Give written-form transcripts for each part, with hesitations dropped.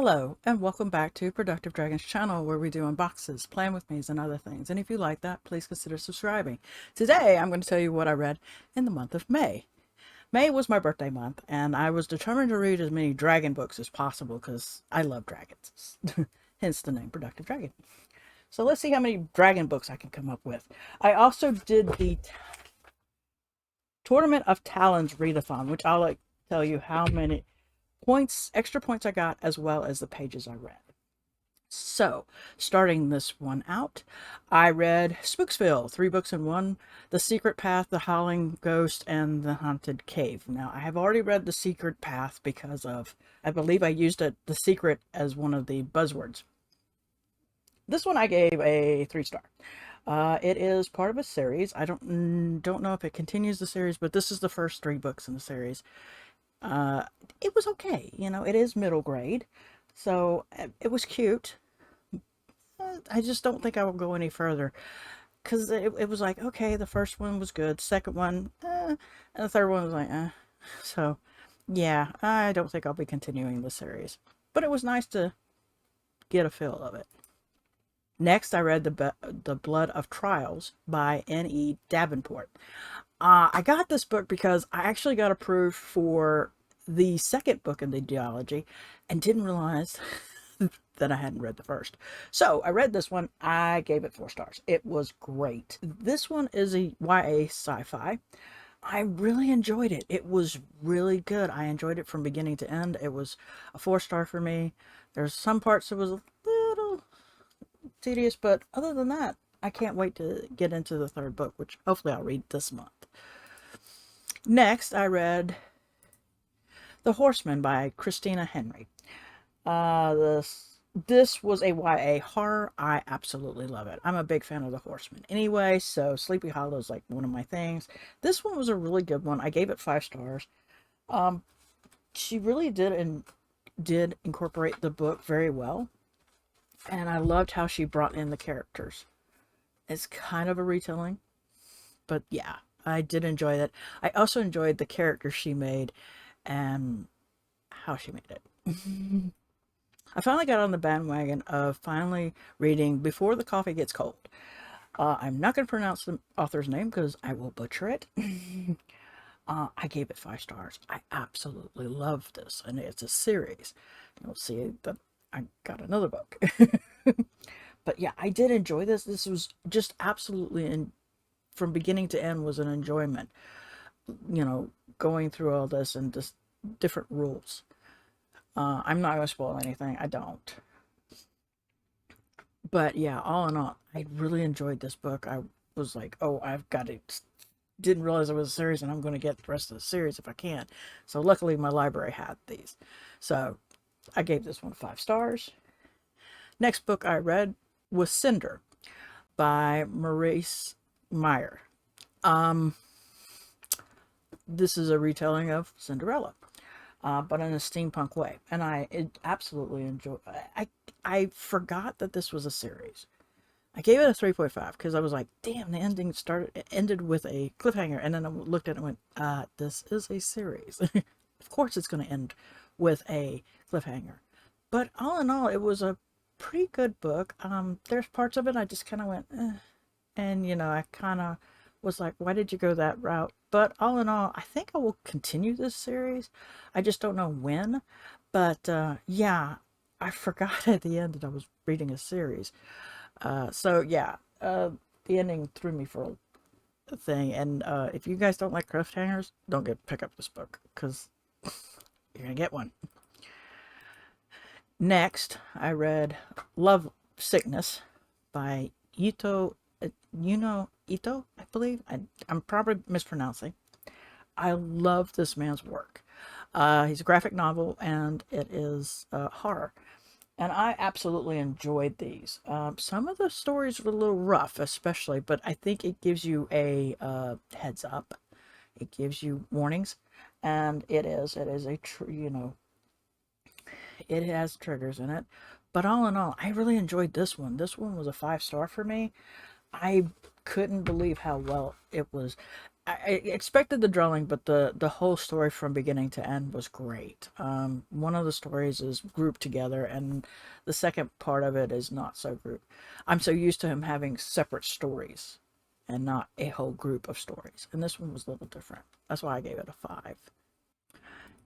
Hello, and welcome back to Productive Dragons channel, where we do unboxes, plan with me's, and other things. And if you like that, please consider subscribing. Today, I'm going to tell you what I read in the month of May. May was my birthday month, and I was determined to read as many dragon books as possible because I love dragons. Hence the name Productive Dragon. So let's see how many dragon books I can come up with. I also did the Tournament of Talons readathon, which I'll tell you how many extra points I got, as well as the pages I read. So, starting this one out, I read Spooksville, 3 books in one: The Secret Path, The Howling Ghost, and The Haunted Cave. Now, I have already read The Secret Path because I believe I used The Secret as one of the buzzwords. This one I gave a 3-star. It is part of a series. I don't know if it continues the series, but this is the first 3 books in the series. It was okay. It is middle grade, so it was cute. I just don't think I will go any further, because it was like, okay, the first one was good, second one, and the third one was like, So, yeah, I don't think I'll be continuing the series, but it was nice to get a feel of it. Next, I read The Blood of Trials by N.E. Davenport. I got this book because I actually got approved for the second book in the duology and didn't realize that I hadn't read the first. So I read this one. I gave it 4 stars. It was great. This one is a YA sci-fi. I really enjoyed it. It was really good. I enjoyed it from beginning to end. It was a 4-star for me. There's some parts that was a little tedious, but other than that, I can't wait to get into the 3rd book, which hopefully I'll read this month. Next, I read The Horseman by Christina Henry. This was a YA horror. I absolutely love it. I'm a big fan of The Horseman anyway, so Sleepy Hollow is like one of my things. This one was a really good one. I gave it 5 stars. She really did incorporate the book very well, and I loved how she brought in the characters. It's kind of a retelling, but yeah, I did enjoy that. I also enjoyed the character she made and how she made it. I finally got on the bandwagon of finally reading Before the Coffee Gets Cold. I'm not going to pronounce the author's name because I will butcher it. I gave it 5 stars. I absolutely love this, and it's a series. You'll see that I got another book. But yeah, I did enjoy this. This was just absolutely, from beginning to end, was an enjoyment. Going through all this and just different rules. I'm not going to spoil anything. I don't. But yeah, all in all, I really enjoyed this book. I was like, oh, I've got it. Didn't realize it was a series, and I'm going to get the rest of the series if I can. So luckily, my library had these. So I gave this one 5 stars. Next book I read was Cinder by Maurice Meyer. This is a retelling of Cinderella, but in a steampunk way, and I absolutely enjoy. I forgot that this was a series. I gave it a 3.5 because I was like, damn, the ending ended with a cliffhanger, and then I looked at it and went, this is a series. Of course it's going to end with a cliffhanger. But all in all, it was a pretty good book. There's parts of it I just kind of went, and I kind of was like, why did you go that route? But all in all, I think I will continue this series. I just don't know when. But yeah, I forgot at the end that I was reading a series. So yeah, the ending threw me for a thing. And if you guys don't like cliffhangers, don't pick up this book, because you're gonna get one. Next, I read Love Sickness by Ito, Ito, I believe. I'm probably mispronouncing. I love this man's work. He's a graphic novel, and it is horror. And I absolutely enjoyed these. Some of the stories were a little rough, especially, but I think it gives you a heads up. It gives you warnings, and it is a it has triggers in it. But all in all, I really enjoyed this one. This one was a 5-star for me. I couldn't believe how well it was. I expected the drilling, but the whole story from beginning to end was great. One of the stories is grouped together, and the second part of it is not so grouped. I'm so used to him having separate stories and not a whole group of stories. And this one was a little different. That's why I gave it a 5.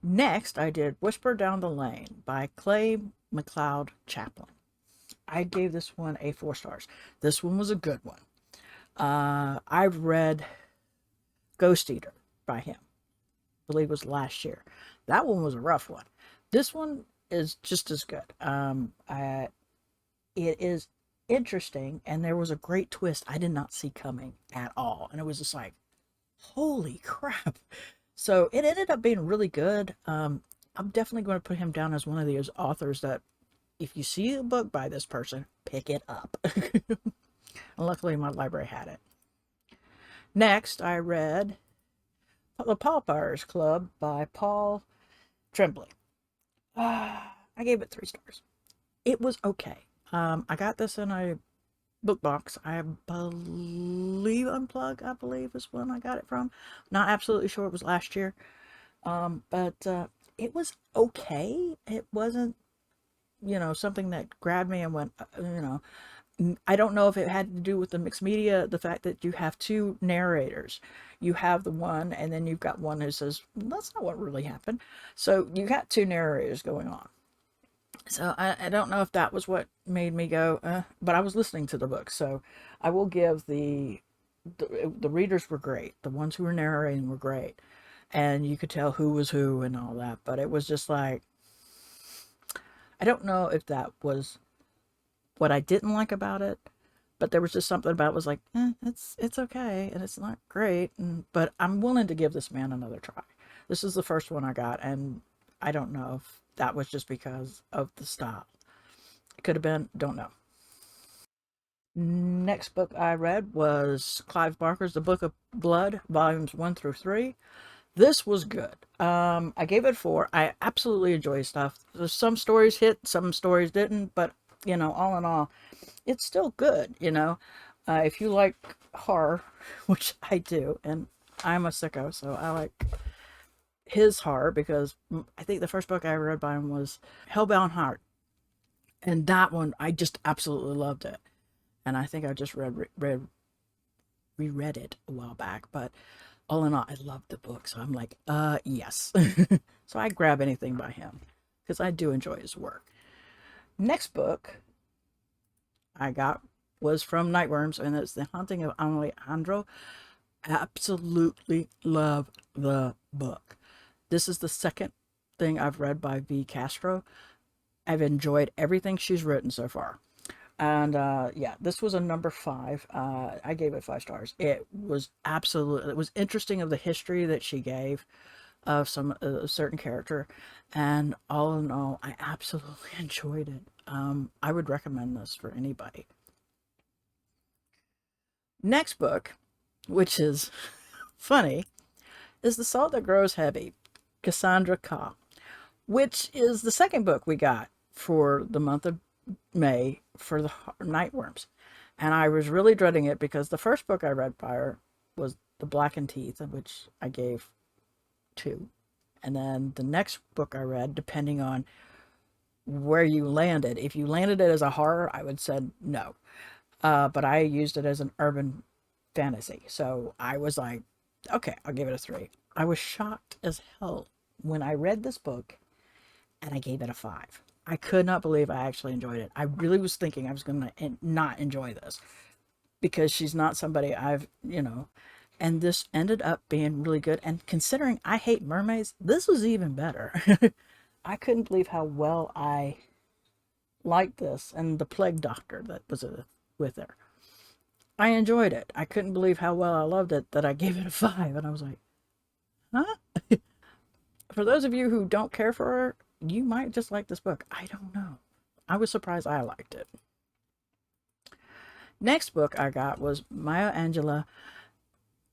Next, I did Whisper Down the Lane by Clay McLeod Chaplin. I gave this one a 4 stars. This one was a good one. I've read Ghost Eater by him. I believe it was last year. That one was a rough one. This one is just as good. It is interesting, and there was a great twist I did not see coming at all. And it was just like, holy crap. So it ended up being really good. I'm definitely going to put him down as one of those authors that if you see a book by this person, pick it up. And luckily my library had it. Next, I read The Pallplayers Club by Paul Tremblay. I gave it 3 stars. It was okay. I got this in a book box. I believe Unplug, I believe is when I got it from. Not absolutely sure. It was last year. But it was okay. It wasn't, something that grabbed me and went, I don't know if it had to do with the mixed media, the fact that you have 2 narrators. You have the one, and then you've got one who says, that's not what really happened. So you got 2 narrators going on. So I don't know if that was what made me go, but I was listening to the book. So I will give the readers were great. The ones who were narrating were great. And you could tell who was who and all that. But it was just like, I don't know if that was what I didn't like about it, but there was just something about it was like, it's okay, and it's not great, but I'm willing to give this man another try. This is the first one I got, and I don't know if that was just because of the style. It could have been, don't know. Next book I read was Clive Barker's The Book of Blood, volumes 1 through 3. This was good. I gave it 4. I absolutely enjoy stuff. Some stories hit, some stories didn't, but all in all, it's still good. If you like horror, which I do, and I'm a sicko, so I like his horror, because I think the first book I read by him was Hellbound Heart, and that one I just absolutely loved it. And I think I just reread it a while back, but all in all, I loved the book, so I'm like, yes. So I grab anything by him because I do enjoy his work. Next book I got was from Nightworms, and it's The Haunting of Alejandro. Absolutely love the book. This is the second thing I've read by V. Castro. I've enjoyed everything she's written so far. And yeah, this was a number 5. I gave it 5 stars. It was interesting of the history that she gave of some a certain character, and all in all, I absolutely enjoyed it. I would recommend this for anybody. Next book, which is funny, is The Salt That Grows Heavy, Cassandra Khaw, which is the second book we got for the month of May for the Nightworms. And I was really dreading it because the first book I read by her was The Blackened Teeth, which I gave 2. And then the next book I read, depending on where you landed, if you landed it as a horror, I would say no. But I used it as an urban fantasy. So I was like, okay, I'll give it a 3. I was shocked as hell when I read this book and I gave it a 5. I could not believe I actually enjoyed it. I really was thinking I was going to not enjoy this because she's not somebody and this ended up being really good. And considering I hate mermaids, this was even better. I couldn't believe how well I liked this, and the plague doctor that was with her. I enjoyed it. I couldn't believe how well I loved it that I gave it a 5, and I was like, huh? For those of you who don't care for her, you might just like this book. I don't know. I was surprised I liked it. Next book I got was Maya Angelou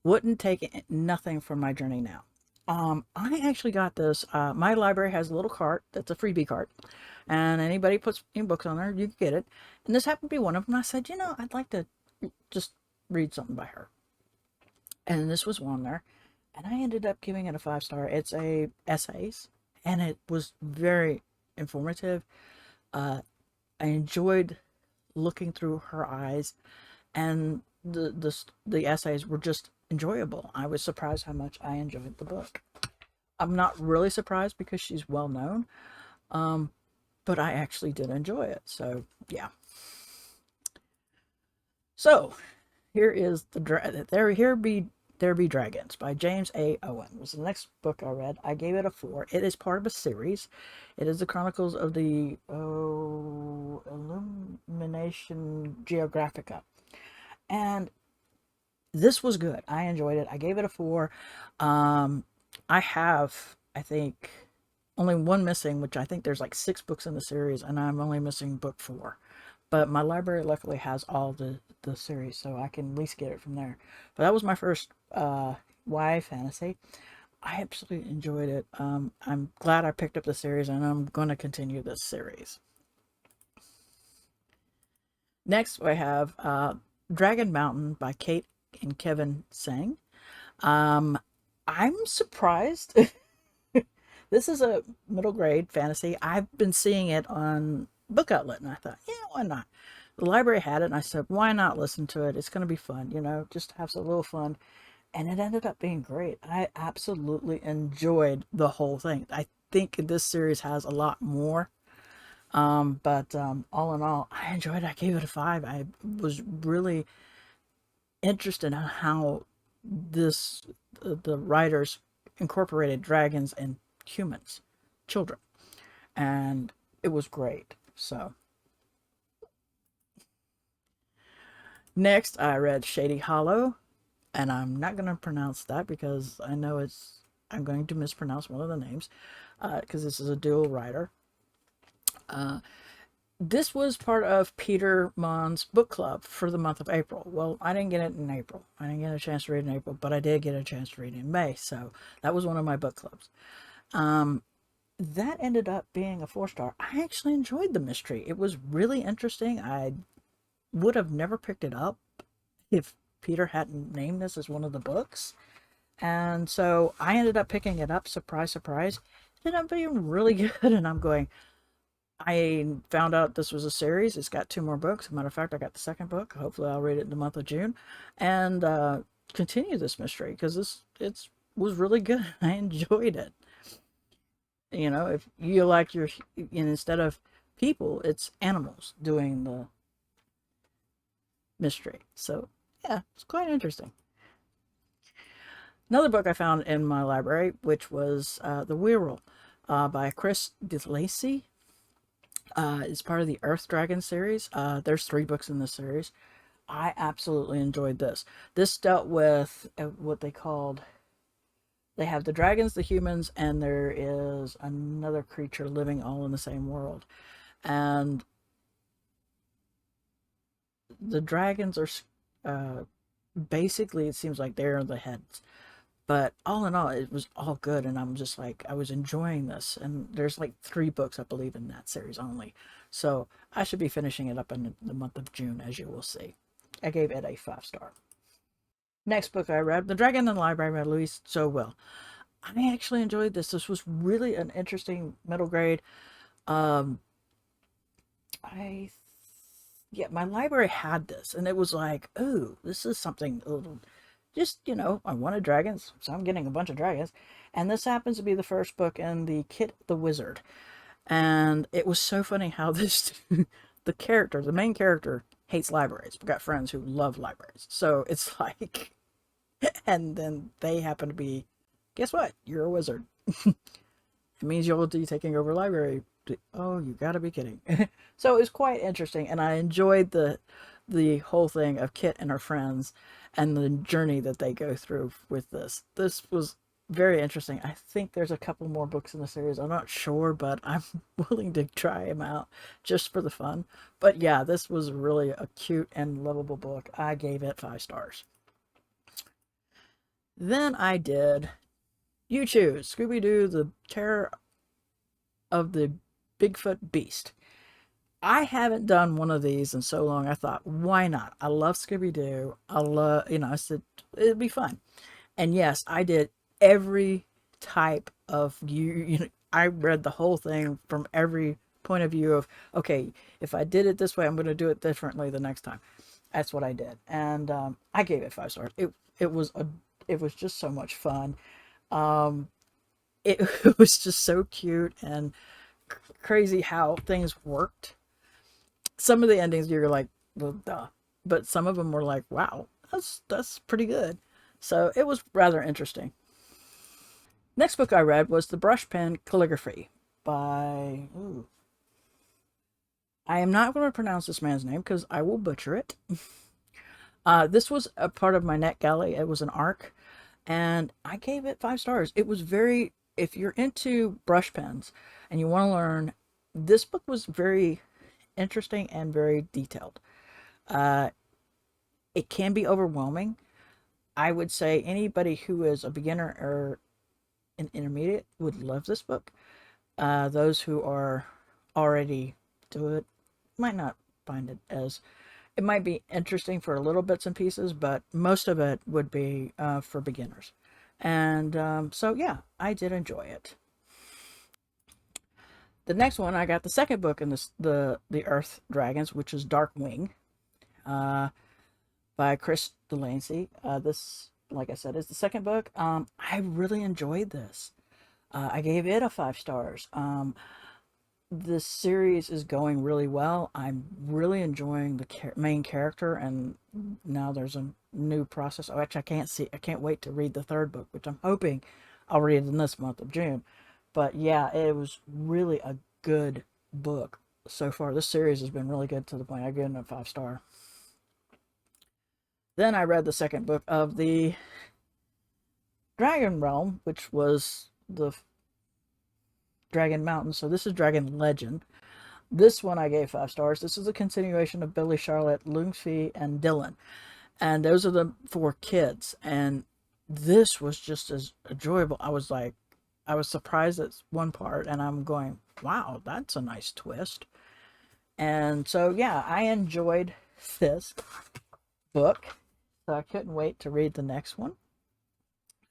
Wouldn't Take Nothing from My Journey Now. I actually got this. My library has a little cart that's a freebie cart, and anybody puts any books on there, you can get it. And this happened to be one of them. I said, I'd like to just read something by her. and this was one there, and I ended up giving it a 5 star. It's a essays, and it was very informative. I enjoyed looking through her eyes, and the essays were just enjoyable. I was surprised how much I enjoyed the book. I'm not really surprised because she's well known, but I actually did enjoy it. So yeah. So here is there be dragons by James A. Owen. It was the next book I read. I gave it a 4. It is part of a series. It is the Chronicles of the Illumination Geographica, and this was good. I enjoyed it. I gave it a 4. I have, I think, only one missing, which I think there's like 6 books in the series, and I'm only missing book 4. But my library luckily has all the series, so I can at least get it from there. But that was my first YA fantasy. I absolutely enjoyed it. I'm glad I picked up the series, and I'm going to continue this series. Next, we have Dragon Mountain by Kate and Kevin Sang. I'm surprised. This is a middle grade fantasy. I've been seeing it on Book Outlet, and I thought, yeah, why not? The library had it, and I said, why not listen to it? It's going to be fun, just have some little fun. And it ended up being great. I absolutely enjoyed the whole thing. I think this series has a lot more. But all in all, I enjoyed it. I gave it a 5. I was really interested in how the writers incorporated dragons and humans, children, and it was great. So next I read Shady Hollow, and I'm not going to pronounce that because I know I'm going to mispronounce one of the names, because this is a dual writer. This was part of Peter Mon's book club for the month of April. Well, I didn't get it in April. I didn't get a chance to read in April, but I did get a chance to read in May. So that was one of my book clubs. That ended up being a 4-star. I actually enjoyed the mystery. It was really interesting. I would have never picked it up if Peter hadn't named this as one of the books. And so I ended up picking it up. Surprise, surprise. It ended up being really good. And I found out this was a series. It's got 2 more books. As a matter of fact, I got the 2nd book. Hopefully I'll read it in the month of June and continue this mystery, because it was really good. I enjoyed it. If you like instead of people, it's animals doing the mystery. So yeah, it's quite interesting. Another book I found in my library, which was The Weirwheel by Chris DeLacy. It's part of the Earth Dragon series. There's 3 books in this series. I absolutely enjoyed this. This dealt with what they have the dragons, the humans, and there is another creature living all in the same world. And the dragons are basically, it seems like they're the heads. But all in all, it was all good, and I'm just like, I was enjoying this. And there's like 3 books, I believe, in that series only. So I should be finishing it up in the month of June, as you will see. I gave it a 5-star. Next book I read, The Dragon in the Library by Louise Will. I actually enjoyed this. This was really an interesting middle grade. My library had this, and it was like, ooh, this is something a little, just, I wanted dragons, so I'm getting a bunch of dragons. And this happens to be the first book in the Kit the Wizard. And it was so funny how the main character hates libraries. We've got friends who love libraries. So it's like, and then they happen to be, guess what? You're a wizard. It means you'll be taking over library. Oh, you gotta be kidding. So it was quite interesting, and I enjoyed the whole thing of Kit and her friends and the journey that they go through with this. This was very interesting. I think there's a couple more books in the series. I'm not sure, but I'm willing to try them out just for the fun. But yeah, this was really a cute and lovable book. I gave it 5 stars. Then I did You Choose, Scooby-Doo, The Terror of the Bigfoot Beast. I haven't done one of these in so long. I thought, why not? I love Scooby Doo. I love, I said it'd be fun. And yes, I did every type of I read the whole thing from every point of view of, okay, if I did it this way, I'm going to do it differently the next time. That's what I did, and I gave it 5 stars. It was just so much fun. Um, it was just so cute and crazy how things worked. Some of the endings you're like, well, duh, but some of them were like, wow, that's pretty good. So it was rather interesting. Next book I read was The Brush Pen Calligraphy by. Ooh, I am not going to pronounce this man's name because I will butcher it. This was a part of my NetGalley. It was an arc, and I gave it 5 stars. It was very. If you're into brush pens and you want to learn, this book was very interesting and very detailed. Uh, it can be overwhelming. I would say anybody who is a beginner or an intermediate would love this book. Those who are already do it might not find it as it might be interesting for little bits and pieces, but most of it would be for beginners. And so, yeah, I did enjoy it. The next one, I got the second book in this, the Earth Dragons, which is Dark Wing, uh, by Chris Delancey. This, like I said, is the second book. I really enjoyed this. I gave it a 5 stars. This series is going really well. I'm really enjoying the main character, and now there's a new process, which I can't wait to read the third book, which I'm hoping I'll read in this month of June. But yeah, it was really a good book so far. This series has been really good to the point I give it a 5 star. Then I read the second book of the Dragon Realm, which was the Dragon Mountain. So this is Dragon Legend. This one I gave 5 stars. This is a continuation of Billy, Charlotte, Lungfi, and Dylan. And those are the 4 kids. And this was just as enjoyable. I was surprised at one part, and I'm going, wow, that's a nice twist. And so, yeah, I enjoyed this book. So I couldn't wait to read the next one.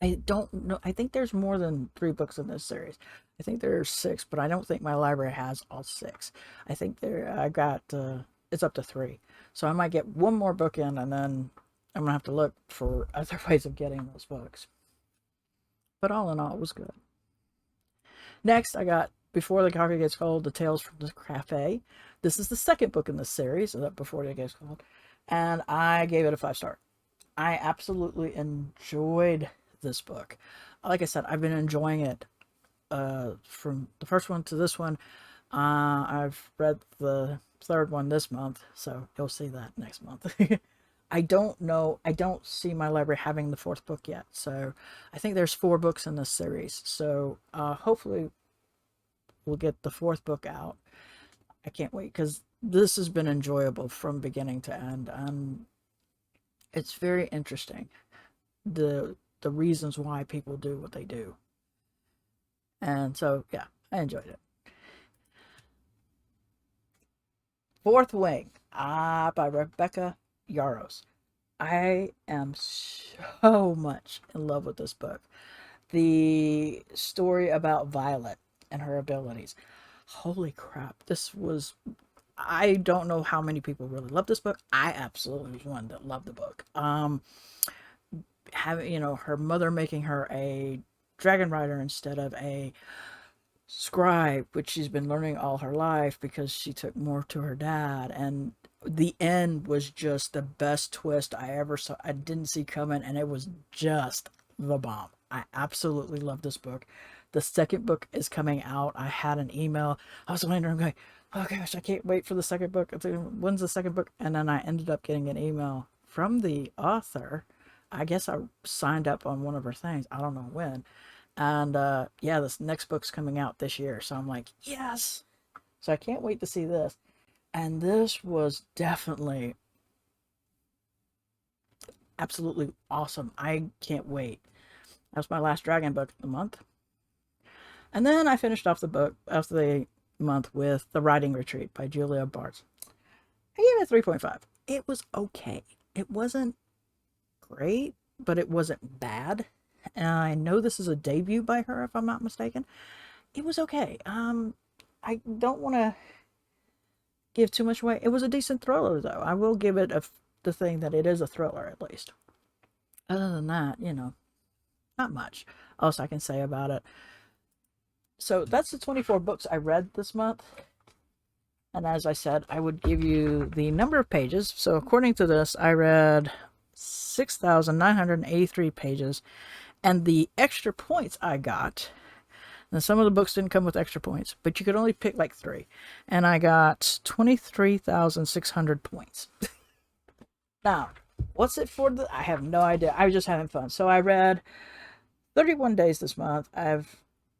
I don't know. I think there's more than 3 books in this series. I think there's 6, but I don't think my library has all 6. I think I got, it's up to 3. So I might get one more book in, and then I'm going to have to look for other ways of getting those books. But all in all, it was good. Next, I got Before the Coffee Gets Cold, The Tales from the Cafe. This is the second book in this series, so that Before It Gets Cold. And I gave it a 5 star. I absolutely enjoyed this book. Like I said, I've been enjoying it from the first one to this one. I've read the third one this month, so you'll see that next month. I don't know. I don't see my library having the 4th book yet, so I think there's 4 books in this series. So hopefully we'll get the 4th book out. I can't wait because this has been enjoyable from beginning to end. It's very interesting the reasons why people do what they do. And so, yeah, I enjoyed it. Fourth Wing, by Rebecca Yarros. I am so much in love with this book. The story about Violet and her abilities. Holy crap. I don't know how many people really love this book. I absolutely was one that loved the book. Having, her mother making her a dragon rider instead of a scribe, which she's been learning all her life because she took more to her dad. And the end was just the best twist I ever saw. I didn't see coming, and it was just the bomb. I absolutely love this book. The second book is coming out. I had an email. I was wondering, going, oh gosh, I can't wait for the second book. When's the second book? And then I ended up getting an email from the author. I guess I signed up on one of her things. I don't know when. And yeah, this next book's coming out this year. So I'm like, yes. So I can't wait to see this. And this was definitely absolutely awesome. I can't wait. That was my last dragon book of the month. And then I finished off the book of the month with The Writing Retreat by Julia Barnes. I gave it a 3.5. It was okay. It wasn't great, but it wasn't bad. And I know this is a debut by her, if I'm not mistaken. It was okay. I don't want to give too much away. It was a decent thriller, though. I will give it the thing that it is a thriller, at least. Other than that, not much else I can say about it. So that's the 24 books I read this month. And as I said, I would give you the number of pages. So according to this, I read 6,983 pages. And the extra points I got, and some of the books didn't come with extra points, but you could only pick like 3. And I got 23,600 points. Now, what's it for? I have no idea. I was just having fun. So I read 31 days this month. I've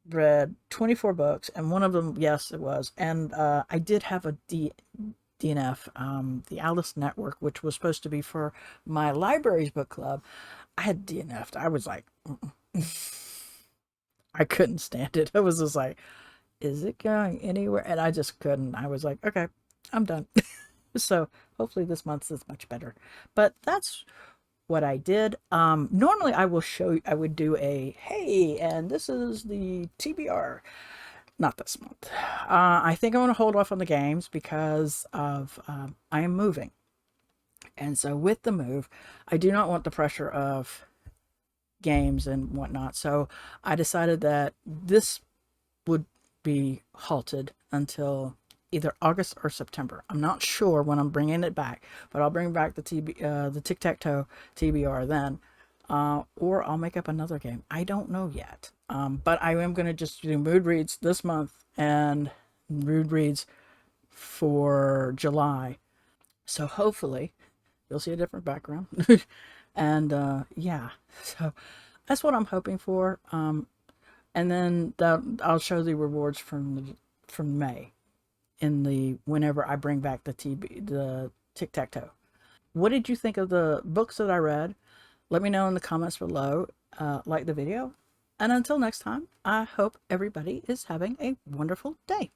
read 24 books, and one of them, yes, it was. And I did have a DNF, the Alice Network, which was supposed to be for my library's book club. I had DNF'd. I was like, I couldn't stand it. I was just like, is it going anywhere? And I just couldn't. I was like, okay, I'm done. So hopefully this month is much better. But that's what I did. Normally I would do a, hey, and this is the TBR. Not this month. I think I'm going to hold off on the games because of I am moving. And so with the move, I do not want the pressure of games and whatnot. So I decided that this would be halted until either August or September. I'm not sure when I'm bringing it back, but I'll bring back the tic-tac-toe TBR then, or I'll make up another game. I don't know yet. But I am going to just do mood reads this month and mood reads for July. So hopefully you'll see a different background. And yeah, so that's what I'm hoping for. And then I'll show the rewards from May in the whenever I bring back the tic-tac-toe. What did you think of the books that I read? Let me know in the comments below. Like the video. And until next time, I hope everybody is having a wonderful day.